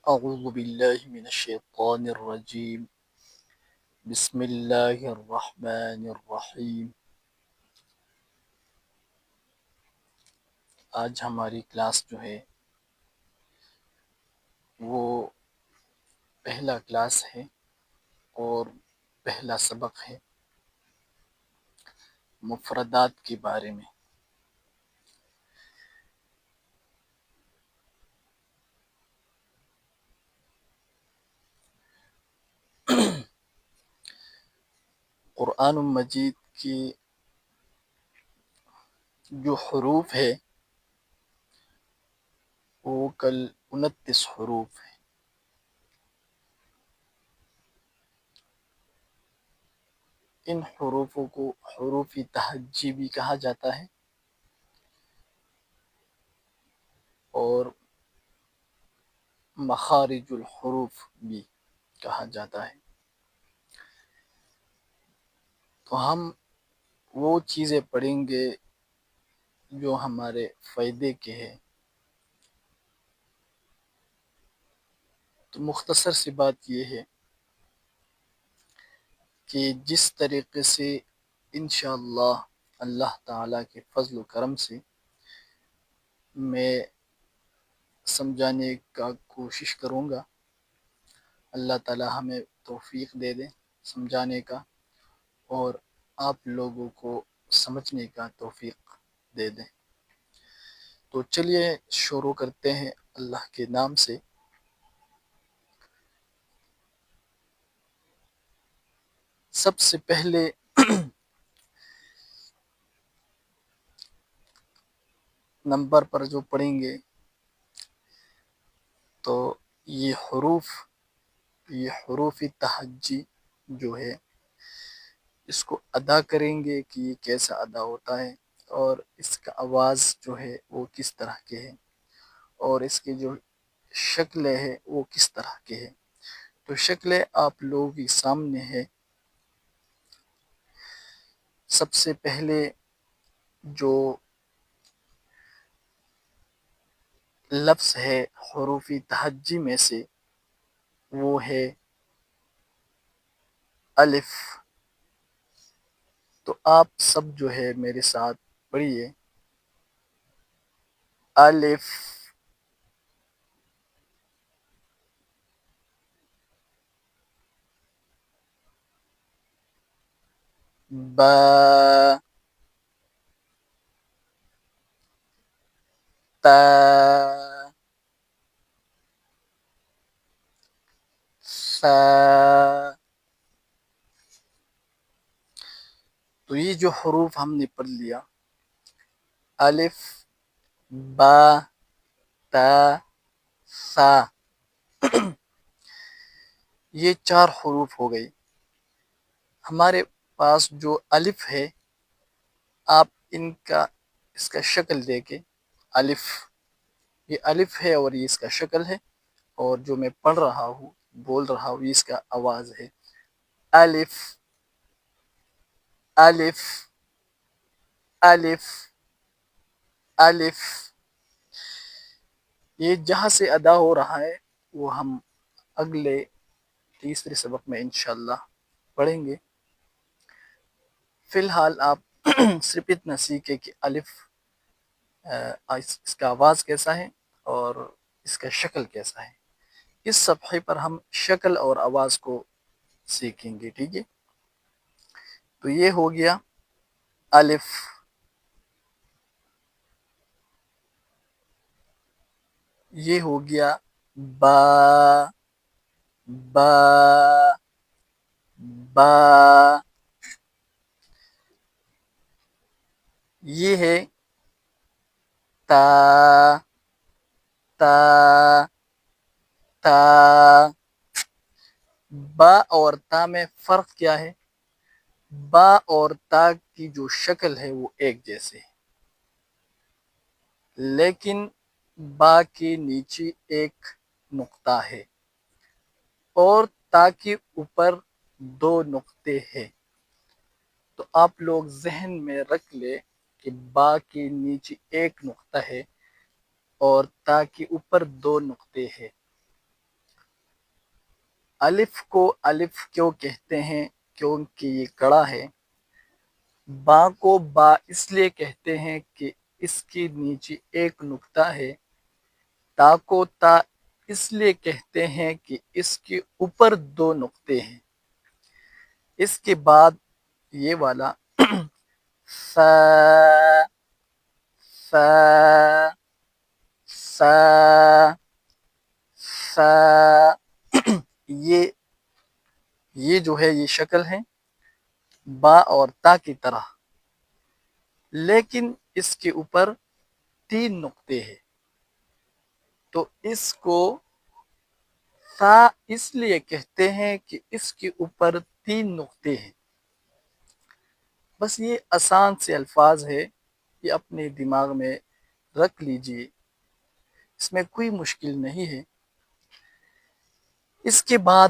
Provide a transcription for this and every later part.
اعوذ باللہ من الشیطان الرجیم بسم اللہ الرحمن الرحیم۔ آج ہماری کلاس جو ہے وہ پہلا کلاس ہے اور پہلا سبق ہے مفردات کے بارے میں۔ قرآن مجید کی جو حروف ہے وہ کل 29 حروف ہیں۔ ان حروفوں کو حروف تہجی بھی کہا جاتا ہے اور مخارج الحروف بھی کہا جاتا ہے۔ تو ہم وہ چیزیں پڑھیں گے جو ہمارے فائدے کے ہیں۔ تو مختصر سی بات یہ ہے کہ جس طریقے سے انشاءاللہ اللہ تعالیٰ کے فضل و کرم سے میں سمجھانے کا کوشش کروں گا، اللہ تعالیٰ ہمیں توفیق دے دیں سمجھانے کا اور آپ لوگوں کو سمجھنے کا توفیق دے دیں۔ تو چلیے شروع کرتے ہیں اللہ کے نام سے۔ سب سے پہلے نمبر پر جو پڑھیں گے تو یہ حروف تہجی جو ہے اس کو ادا کریں گے کہ یہ کیسا ادا ہوتا ہے اور اس کا آواز جو ہے وہ کس طرح کے ہے اور اس کی جو شکلیں ہے وہ کس طرح کے ہے۔ تو شکلیں آپ لوگوں کے سامنے ہے۔ سب سے پہلے جو لفظ ہے حروف تہجی میں سے وہ ہے الف۔ تو آپ سب جو ہے میرے ساتھ پڑھیے الف، با، تا، سا۔ تو یہ جو حروف ہم نے پڑھ لیا الف، با، تا، سا، یہ 4 حروف ہو گئی۔ ہمارے پاس جو الف ہے آپ اس کا شکل دیکھیں، الف، یہ الف ہے اور یہ اس کا شکل ہے، اور جو میں پڑھ رہا ہوں بول رہا ہوں یہ اس کا آواز ہے الف، الف، الف، الف۔ یہ جہاں سے ادا ہو رہا ہے وہ ہم اگلے تیسرے سبق میں انشاءاللہ پڑھیں گے۔ فی الحال آپ صرف اتنا سیکھیں کہ الف اس کا آواز کیسا ہے اور اس کا شکل کیسا ہے۔ اس صفحے پر ہم شکل اور آواز کو سیکھیں گے، ٹھیک ہے؟ تو یہ ہو گیا الف، یہ ہو گیا با، با، با، یہ ہے تا، تا، تا۔ با اور تا میں فرق کیا ہے؟ با اور تا کی جو شکل ہے وہ ایک جیسے ہے، لیکن با کے نیچے ایک نقطہ ہے اور تا کے اوپر 2 نقطے ہیں۔ تو آپ لوگ ذہن میں رکھ لیں کہ با کے نیچے ایک نقطہ ہے اور تا کے اوپر 2 نقطے ہیں۔ الف کو الف کیوں کہتے ہیں؟ کیونکہ یہ کڑا ہے۔ با کو با اس لیے کہتے ہیں کہ اس کے نیچے ایک نقطہ ہے۔ تا کو تا اس لیے کہتے ہیں کہ اس کے اوپر دو نقطے ہیں۔ اس کے بعد یہ والا فا فا فا فا یہ جو ہے یہ شکل ہے با اور تا کی طرح، لیکن اس کے اوپر 3 نقطے ہیں، تو اس کو تا اس لیے کہتے ہیں کہ اس کے اوپر 3 نقطے ہیں۔ بس یہ آسان سے الفاظ ہے، یہ اپنے دماغ میں رکھ لیجئے، اس میں کوئی مشکل نہیں ہے۔ اس کے بعد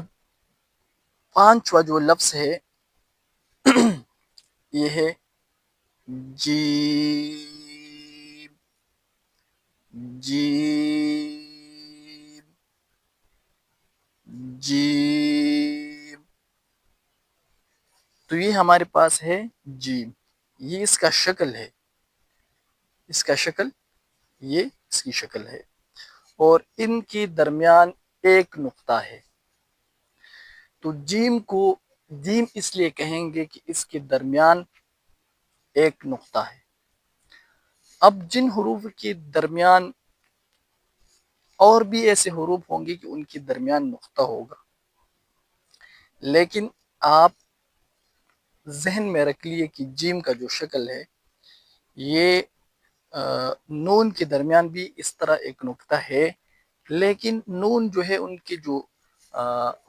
5واں جو لفظ ہے یہ ہے جیم جیم جیم، تو یہ ہمارے پاس ہے جیم، یہ اس کا شکل ہے، اس کا شکل، یہ اس کی شکل ہے، اور ان کے درمیان ایک نقطہ ہے، تو جیم کو جیم اس لیے کہیں گے کہ اس کے درمیان ایک نقطہ ہے۔ اب جن حروف کے درمیان اور بھی ایسے حروف ہوں گے کہ ان کے درمیان نقطہ ہوگا، لیکن آپ ذہن میں رکھ لیے کہ جیم کا جو شکل ہے یہ نون کے درمیان بھی اس طرح ایک نقطہ ہے، لیکن نون جو ہے ان کی جو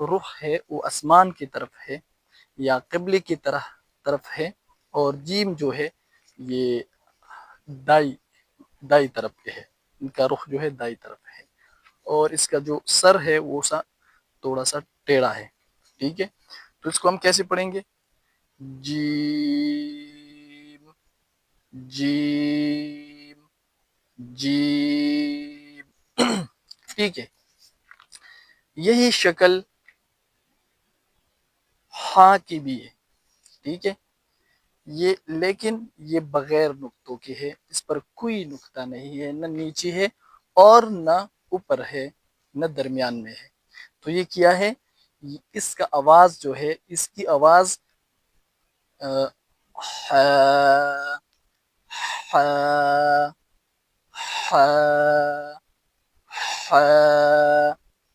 رخ ہے وہ آسمان کی طرف ہے یا قبلے کی طرف ہے، اور جیم جو ہے یہ دائیں طرف پہ ہے، ان کا رخ جو ہے دائیں طرف ہے، اور اس کا جو سر ہے وہ تھوڑا سا ٹیڑھا ہے، ٹھیک ہے۔ تو اس کو ہم کیسے پڑھیں گے؟ جیم جیم جیم ٹھیک ہے۔ یہی شکل ہاں کی بھی ہے، ٹھیک ہے، یہ لیکن یہ بغیر نقطوں کے ہے، اس پر کوئی نقطہ نہیں ہے، نہ نیچے ہے اور نہ اوپر ہے، نہ درمیان میں ہے۔ تو یہ کیا ہے؟ اس کا آواز جو ہے، اس کی آواز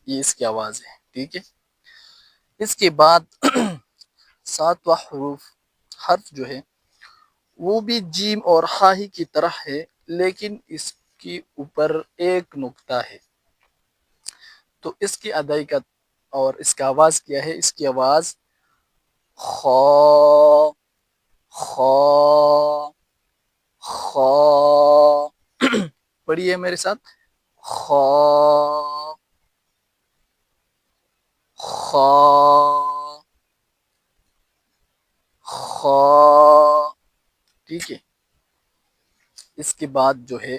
یہ اس کی آواز ہے، ٹھیک ہے۔ اس کے بعد 7واں حرف جو ہے وہ بھی جیم اور ہا ہی کی طرح ہے، لیکن اس کے اوپر ایک نقطہ ہے، تو اس کی ادائی کا اور اس کا آواز کیا ہے؟ اس کی آواز خا خا خا پڑھیے میرے ساتھ، خا خا خا، ٹھیک ہے۔ اس کے بعد جو ہے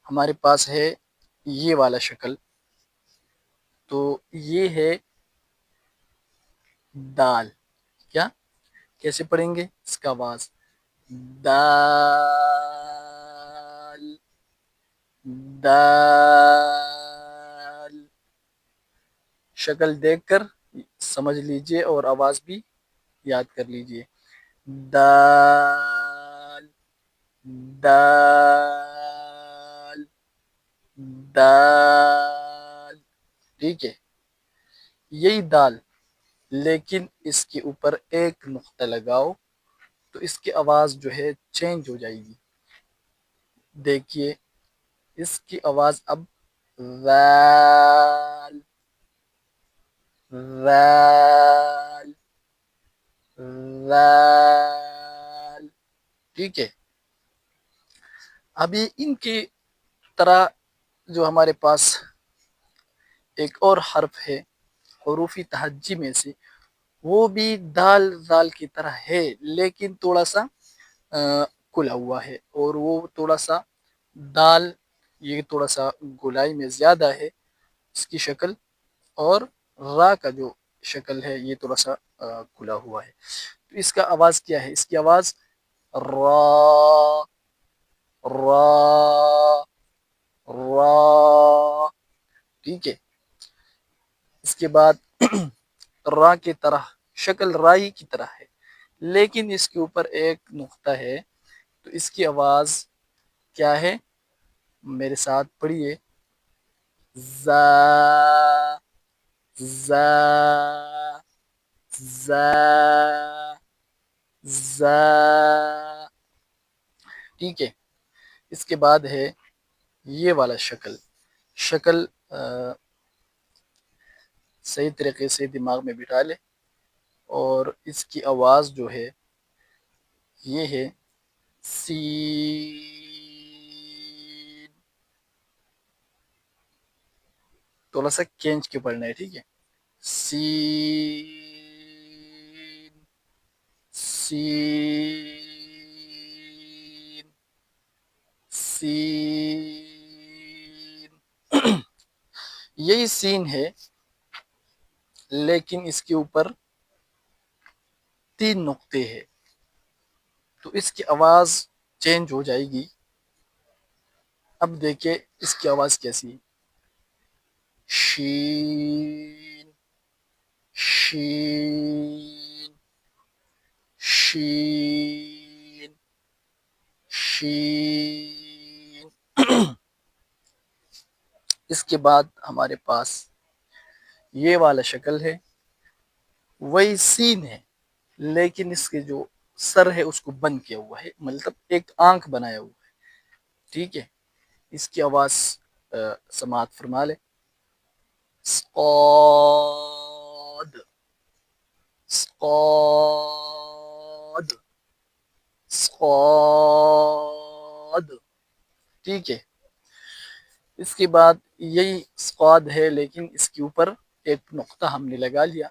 ہمارے پاس ہے یہ والا شکل، تو یہ ہے دال، کیا کیسے پڑھیں گے اس کا آواز؟ دال دال، شکل دیکھ کر سمجھ لیجئے اور آواز بھی یاد کر لیجئے، دال دال دال، ٹھیک ہے، یہی دال، لیکن اس کے اوپر ایک نقطہ لگاؤ تو اس کی آواز جو ہے چینج ہو جائے گی۔ دیکھیے اس کی آواز اب وال وال وال، ٹھیک ہے۔ ابھی ان کی طرح جو ہمارے پاس ایک اور حرف ہے حروف تہجی میں سے، وہ بھی دال دال کی طرح ہے، لیکن تھوڑا سا کھلا ہوا ہے، اور وہ تھوڑا سا دال، یہ تھوڑا سا گولائی میں زیادہ ہے اس کی شکل، اور را کا جو شکل ہے یہ تھوڑا سا کھلا ہوا ہے، تو اس کا آواز کیا ہے؟ اس کی آواز را، را، را، ٹھیک ہے۔ اس کے بعد را کی طرح شکل رائی کی طرح ہے، لیکن اس کے اوپر ایک نقطہ ہے، تو اس کی آواز کیا ہے؟ میرے ساتھ پڑھیے، زا، زا، زا، زا، ٹھیک ہے۔ اس کے بعد ہے یہ والا شکل، شکل صحیح طریقے سے دماغ میں بٹھا لے، اور اس کی آواز جو ہے یہ ہے سین، تھوڑا سا کھینچ کے پڑھنا ہے، ٹھیک ہے، سین، سین، سین، یہی سین ہے، لیکن اس کے اوپر 3 نقطے ہیں، تو اس کی آواز چینج ہو جائے گی۔ اب دیکھیں اس کی آواز کیسی ہے، شین، شین، شین، شین۔ اس کے بعد ہمارے پاس یہ والا شکل ہے، وہی سین ہے، لیکن اس کے جو سر ہے اس کو بند کیا ہوا ہے، مطلب ایک آنکھ بنایا ہوا ہے، ٹھیک ہے۔ اس کی آواز سماعت فرما لے، صاد، صاد، صاد، ٹھیک ہے۔ اس کے بعد یہی صاد ہے، لیکن اس کے اوپر ایک نقطہ ہم نے لگا لیا،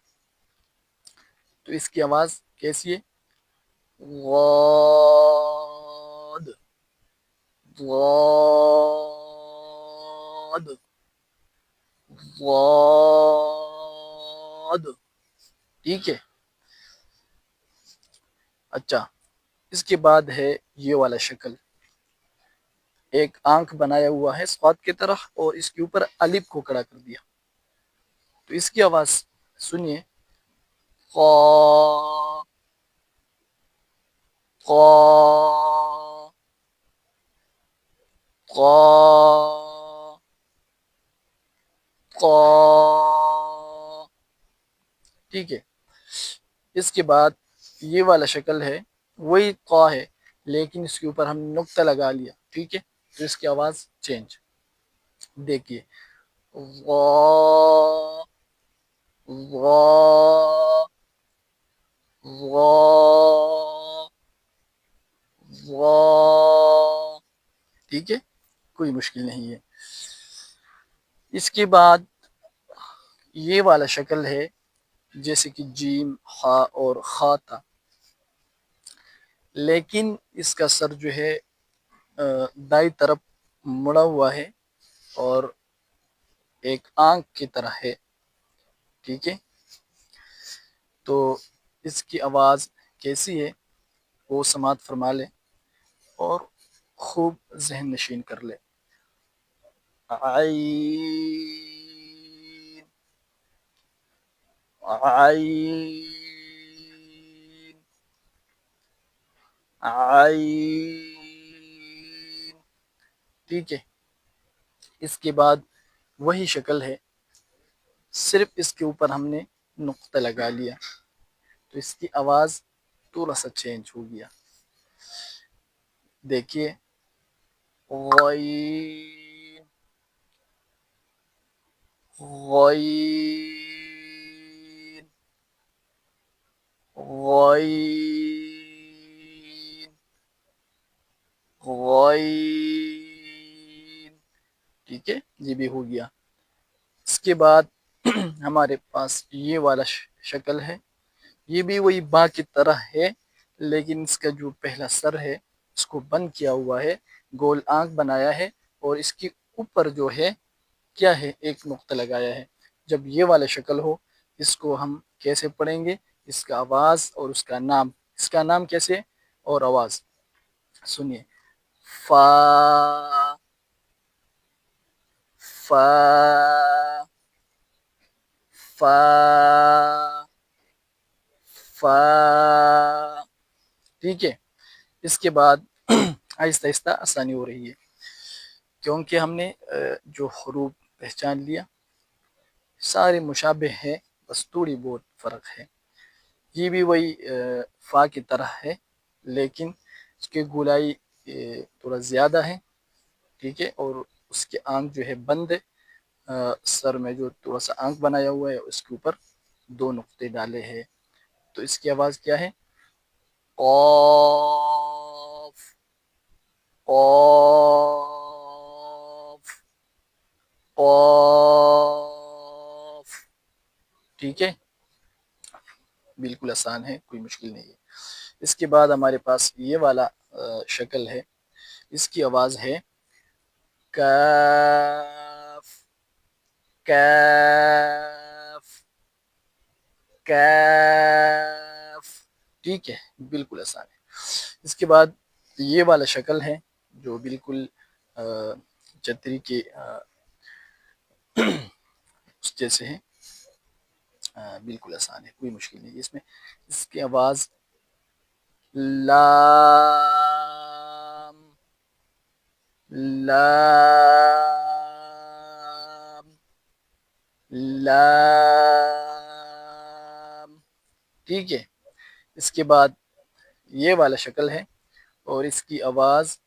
تو اس کی آواز کیسی ہے، غاد، غاد، غاد، ٹھیک ہے۔ اچھا، اس کے بعد ہے یہ والا شکل، ایک آنکھ بنایا ہوا ہے صاد کی طرح، اور اس کے اوپر الف کو کھڑا کر دیا، تو اس کی آواز سنیے، قا، قا، قا، قا، ٹھیک ہے۔ اس کے بعد یہ والا شکل ہے، وہی قا ہے، لیکن اس کے اوپر ہم نے نقطہ لگا لیا، ٹھیک ہے، تو اس کی آواز چینج، دیکھیے، غا، غا، غا، غا، ٹھیک ہے، کوئی مشکل نہیں ہے۔ اس کے بعد یہ والا شکل ہے، جیسے کہ جیم، خا اور خا تھا، لیکن اس کا سر جو ہے دائیں طرف مڑا ہوا ہے، اور ایک آنکھ کی طرح ہے، ٹھیک ہے۔ تو اس کی آواز کیسی ہے وہ سماعت فرما لے، اور خوب ذہن نشین کر لے، عین، عین، عین، ٹھیک ہے۔ اس کے بعد وہی شکل ہے، صرف اس کے اوپر ہم نے نقطہ لگا لیا، تو اس کی آواز تھوڑا سا چینج ہو گیا، دیکھیے، غین، غین، غین، غین، ٹھیک ہے، یہ بھی ہو گیا۔ اس کے بعد ہمارے پاس یہ والا شکل ہے، یہ بھی وہی با کی طرح ہے، لیکن اس کا جو پہلا سر ہے اس کو بند کیا ہوا ہے، گول آنکھ بنایا ہے، اور اس کے اوپر جو ہے کیا ہے، ایک نقطہ لگایا ہے، جب یہ والا شکل ہو اس کو ہم کیسے پڑھیں گے، اس کا آواز اور اس کا نام کیسے اور آواز سنیے. فا فا فا فا ٹھیک ہے. اس کے بعد آہستہ آہستہ آسانی ہو رہی ہے کیونکہ ہم نے جو حروف پہچان لیا سارے مشابہ ہیں، بس تھوڑی بہت فرق ہے. یہ بھی وہی فا کی طرح ہے لیکن اس کی گولائی تھوڑا زیادہ ہے، ٹھیک ہے، اور اس کے آنکھ جو ہے بند ہے. سر میں جو تھوڑا سا آنکھ بنایا ہوا ہے اس کے اوپر 2 نقطے ڈالے ہیں. تو اس کی آواز کیا ہے؟ قاف قاف قاف. ٹھیک ہے، بالکل آسان ہے، کوئی مشکل نہیں ہے. اس کے بعد ہمارے پاس یہ والا شکل ہے، اس کی آواز ہے کاف کاف کاف. ٹھیک ہے، بالکل آسان ہے. اس کے بعد یہ والا شکل ہے جو بالکل چتری کے اس جیسے ہے، بالکل آسان ہے، کوئی مشکل نہیں اس میں. اس کی آواز لام لام لام. ٹھیک ہے. اس کے بعد یہ والا شکل ہے اور اس کی آواز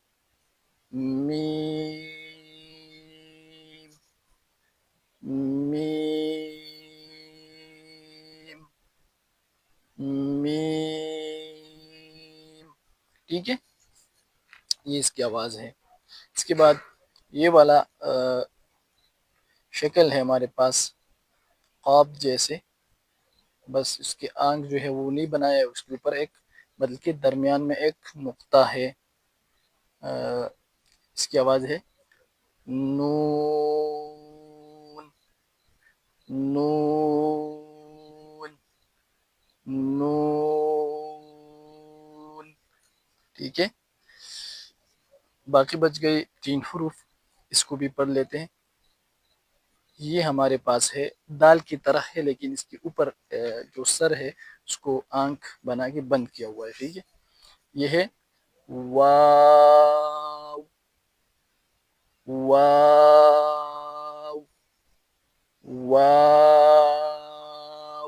میم میم میم. ٹھیک ہے، یہ اس کی آواز ہے. اس کے بعد یہ والا شکل ہے ہمارے پاس قاف جیسے، بس اس کے آنکھ جو ہے وہ نہیں بنایا ہے اس کے اوپر ایک، بلکہ درمیان میں ایک نقطہ ہے. اس کی آواز ہے نون نون نون. ٹھیک ہے، باقی بچ گئے 3 حروف، اس کو بھی پڑھ لیتے ہیں. یہ ہمارے پاس ہے دال کی طرح ہے لیکن اس کے اوپر جو سر ہے اس کو آنکھ بنا کے بند کیا ہوا ہے. ٹھیک ہے، یہ ہے واو واو واو.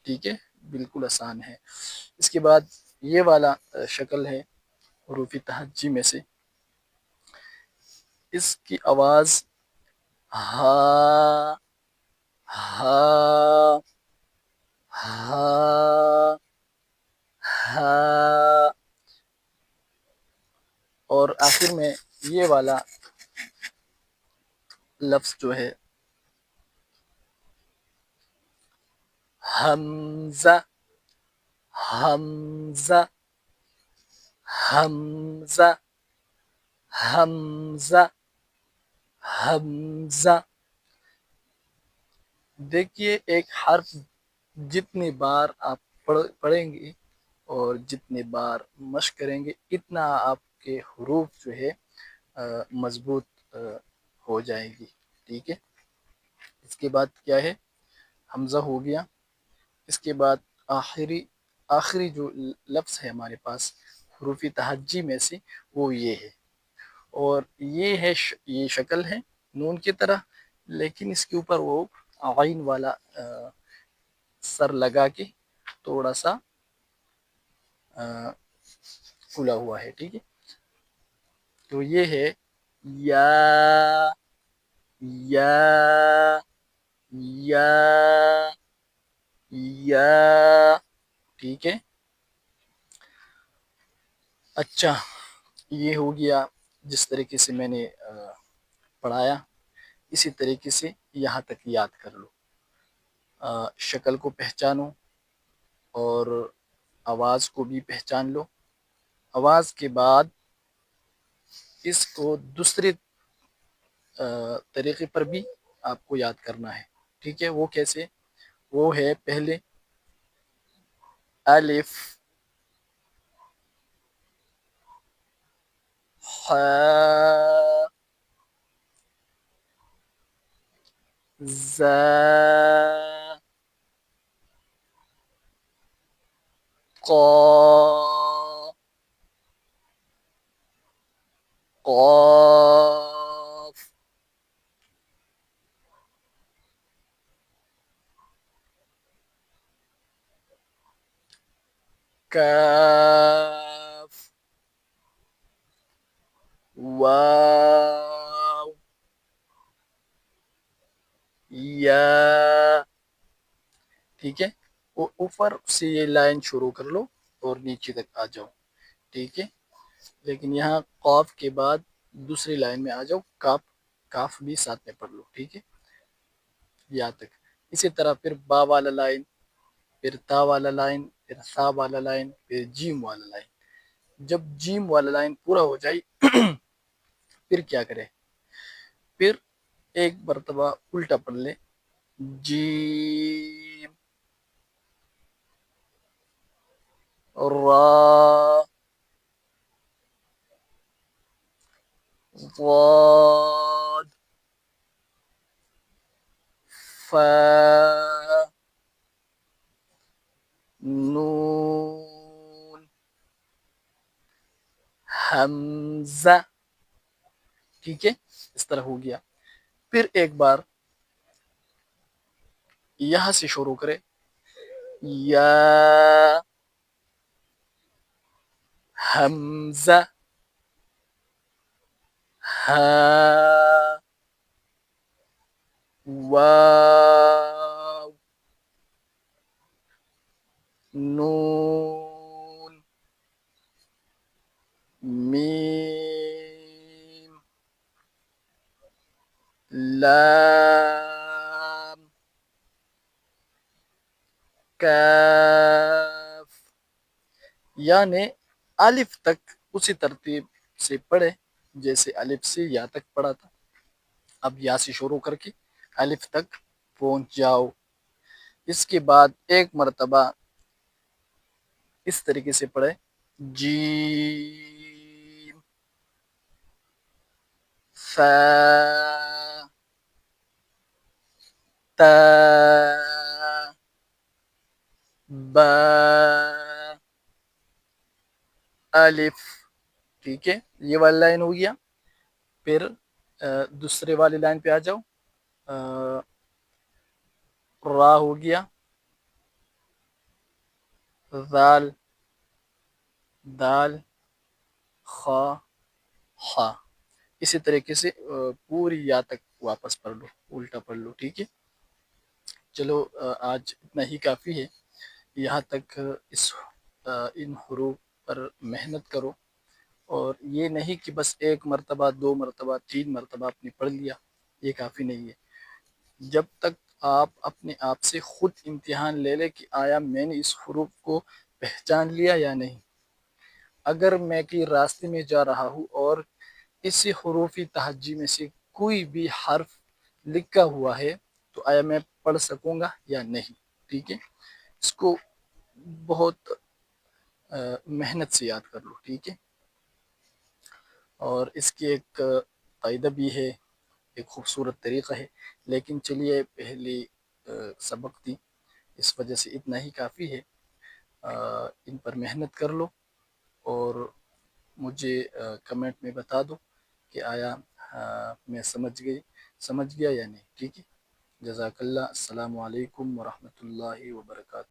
ٹھیک ہے، بالکل آسان ہے. اس کے بعد یہ والا شکل ہے حروف تہجی میں سے، اس کی آواز ہا ہا ہا ہا. اور آخر میں یہ والا لفظ جو ہے حمزہ حمزہ حمزہ حمزہ حمزہ. دیکھیے ایک حرف جتنی بار آپ پڑھیں گے اور جتنے بار مشق کریں گے اتنا آپ کے حروف جو ہے مضبوط ہو جائے گی. ٹھیک ہے، اس کے بعد کیا ہے؟ حمزہ ہو گیا. اس کے بعد آخری جو لفظ ہے ہمارے پاس حروف تہجی میں سے وہ یہ ہے، اور یہ ہے یہ شکل ہے نون کی طرح لیکن اس کے اوپر وہ عین والا سر لگا کے تھوڑا سا کھلا ہوا ہے. ٹھیک ہے، تو یہ ہے یا یا یا یا. ٹھیک ہے، اچھا یہ ہو گیا جس طریقے سے میں نے پڑھایا اسی طریقے سے یہاں تک یاد کر لو. شکل کو پہچانو اور آواز کو بھی پہچان لو. آواز کے بعد اس کو دوسرے طریقے پر بھی آپ کو یاد کرنا ہے. ٹھیک ہے، وہ کیسے؟ وہ ہے پہلے الف ح ز ق قاف کاف واو یا. ٹھیک ہے، اوپر سے یہ لائن شروع کر لو اور نیچے تک آ جاؤ. ٹھیک ہے، لیکن یہاں قاف کے بعد دوسری لائن میں آ جاؤ، کاف، کاف بھی ساتھ میں پڑھ لو. ٹھیک ہے، یا تک. اسی طرح پھر با والا لائن، پھر تا والا لائن، پھر سا والا لائن، پھر جیم والا لائن. جب جیم والا لائن پورا ہو جائے پھر کیا کرے؟ پھر ایک مرتبہ الٹا پڑھ لے، جیم را ضاد فا نون حمزہ. ٹھیک ہے، اس طرح ہو گیا. پھر ایک بار یہاں سے شروع کرے، یا حمزہ ہا واو نون میم لام کاف. یعنی الف تک اسی ترتیب سے پڑھے جیسے الف سے یا تک پڑھا تھا. اب یا سے شروع کر کے الف تک پہنچ جاؤ. اس کے بعد ایک مرتبہ اس طریقے سے پڑھے، جیم فا تا با الف. ٹھیک ہے، یہ والی لائن ہو گیا. پھر دوسرے والی لائن پہ آ جاؤ، را ہو گیا، ذال، دال، خا، خا. اسی طریقے سے پوری یا تک واپس پڑھ لو، الٹا پڑھ لو. ٹھیک ہے، چلو آج اتنا ہی کافی ہے. یہاں تک ان حروف پر محنت کرو، اور یہ نہیں کہ بس ایک مرتبہ، دو مرتبہ، تین مرتبہ آپ نے پڑھ لیا، یہ کافی نہیں ہے. جب تک آپ اپنے آپ سے خود امتحان لے لیں کہ آیا میں نے اس حروف کو پہچان لیا یا نہیں. اگر میں کہ راستے میں جا رہا ہوں اور اسی حروفی تہجی میں سے کوئی بھی حرف لکھا ہوا ہے تو آیا میں پڑھ سکوں گا یا نہیں. ٹھیک ہے، اس کو بہت محنت سے یاد کر لو. ٹھیک ہے، اور اس کی ایک قاعدہ بھی ہے، ایک خوبصورت طریقہ ہے. لیکن چلیے پہلی سبق تھی، اس وجہ سے اتنا ہی کافی ہے. ان پر محنت کر لو اور مجھے کمنٹ میں بتا دو کہ آیا میں سمجھ گیا یا نہیں. ٹھیک ہے، جزاک اللہ. السلام علیکم ورحمۃ اللہ وبرکاتہ.